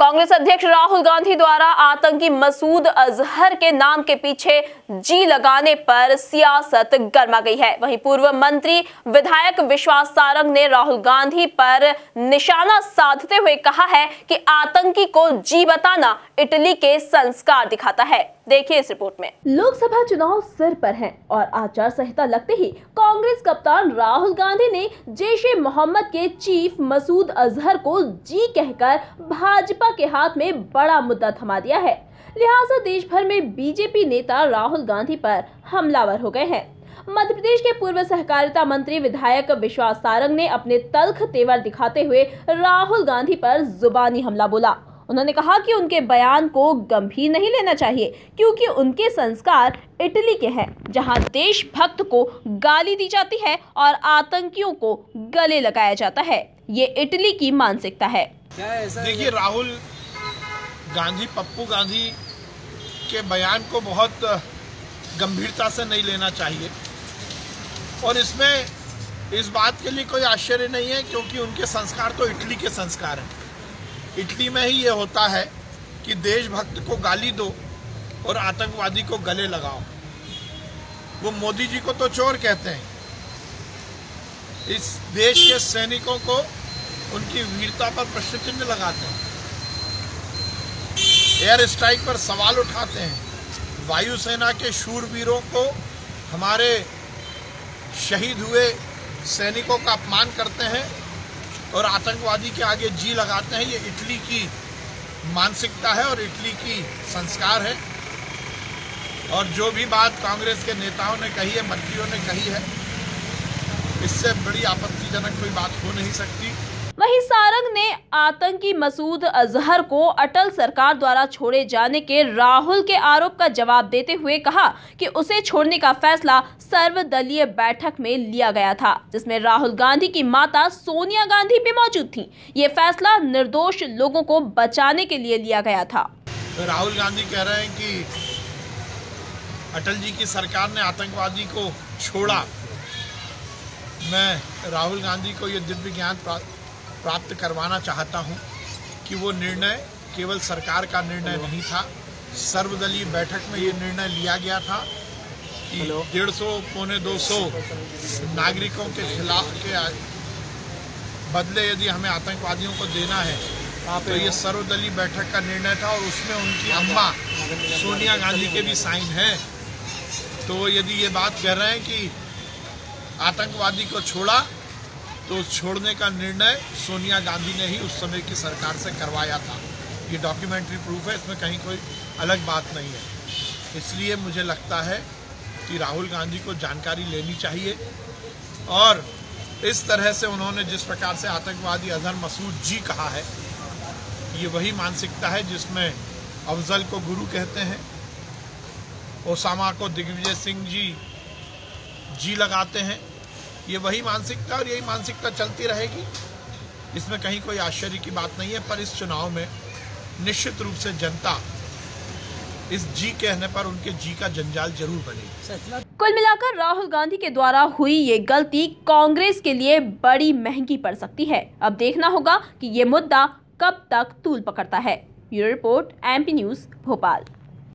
कांग्रेस अध्यक्ष राहुल गांधी द्वारा आतंकी मसूद अजहर के नाम के पीछे जी लगाने पर सियासत गर्मा गई है। वहीं पूर्व मंत्री विधायक विश्वास सारंग ने राहुल गांधी पर निशाना साधते हुए कहा है कि आतंकी को जी बताना इटली के संस्कार दिखाता है। देखिए इस रिपोर्ट में। लोकसभा चुनाव सिर पर हैं और आचार संहिता लगते ही कांग्रेस कप्तान राहुल गांधी ने जैश-ए-मोहम्मद के चीफ मसूद अजहर को जी कहकर भाजपा के हाथ में बड़ा मुद्दा थमा दिया है। लिहाजा देश भर में बीजेपी नेता राहुल गांधी पर हमलावर हो गए हैं। मध्य प्रदेश के पूर्व सहकारिता मंत्री विधायक विश्वास सारंग ने अपने तल्ख तेवर दिखाते हुए राहुल गांधी पर जुबानी हमला बोला। उन्होंने कहा कि उनके बयान को गंभीर नहीं लेना चाहिए क्योंकि उनके संस्कार इटली के हैं, जहां देशभक्त को गाली दी जाती है और आतंकियों को गले लगाया जाता है। ये इटली की मानसिकता है। देखिए, राहुल गांधी पप्पू गांधी के बयान को बहुत गंभीरता से नहीं लेना चाहिए और इसमें इस बात के लिए कोई आश्चर्य नहीं है क्योंकि उनके संस्कार तो इटली के संस्कार हैं। इटली में ही ये होता है कि देशभक्त को गाली दो और आतंकवादी को गले लगाओ। वो मोदी जी को तो चोर कहते हैं। इस देश के सैनिकों को उनकी वीरता पर प्रश्न चिन्ह लगाते हैं, एयर स्ट्राइक पर सवाल उठाते हैं, वायुसेना के शूरवीरों को, हमारे शहीद हुए सैनिकों का अपमान करते हैं और आतंकवादी के आगे जी लगाते हैं। ये इटली की मानसिकता है और इटली की संस्कार है। और जो भी बात कांग्रेस के नेताओं ने कही है, मंत्रियों ने कही है, इससे बड़ी आपत्तिजनक कोई बात हो नहीं सकती। वहीं सारंग ने आतंकी मसूद अजहर को अटल सरकार द्वारा छोड़े जाने के राहुल के आरोप का जवाब देते हुए कहा कि उसे छोड़ने का फैसला सर्वदलीय बैठक में लिया गया था, जिसमें राहुल गांधी की माता सोनिया गांधी भी मौजूद थीं। ये फैसला निर्दोष लोगों को बचाने के लिए लिया गया था। तो राहुल गांधी कह रहे हैं कि अटल जी की सरकार ने आतंकवादी को छोड़ा। मैं राहुल गांधी को ये दिव्य ज्ञान प्राप्त करवाना चाहता हूं कि वो निर्णय केवल सरकार का निर्णय नहीं था। सर्वदलीय बैठक में ये निर्णय लिया गया था कि 150 पौने 200 नागरिकों के खिलाफ के बदले यदि हमें आतंकवादियों को देना है तो ये सर्वदलीय बैठक का निर्णय था और उसमें उनकी अम्मा सोनिया गांधी के भी साइन हैं। तो यदि ये बात कह रहे हैं कि आतंकवादी को छोड़ा तो छोड़ने का निर्णय सोनिया गांधी ने ही उस समय की सरकार से करवाया था। ये डॉक्यूमेंट्री प्रूफ है, इसमें कहीं कोई अलग बात नहीं है। इसलिए मुझे लगता है कि राहुल गांधी को जानकारी लेनी चाहिए और इस तरह से उन्होंने जिस प्रकार से आतंकवादी अजहर मसूद जी कहा है, ये वही मानसिकता है जिसमें अफजल को गुरु कहते हैं, ओसामा को दिग्विजय सिंह जी लगाते हैं। ये वही मानसिकता और यही मानसिकता चलती रहेगी। इसमें कहीं कोई आश्चर्य की बात नहीं है। पर इस चुनाव में निश्चित रूप से जनता इस जी कहने पर उनके जी का जंजाल जरूर बनेगी। कुल मिलाकर राहुल गांधी के द्वारा हुई ये गलती कांग्रेस के लिए बड़ी महंगी पड़ सकती है। अब देखना होगा कि ये मुद्दा कब तक तूल पकड़ता है। Bureau report, MP news, Bhopal.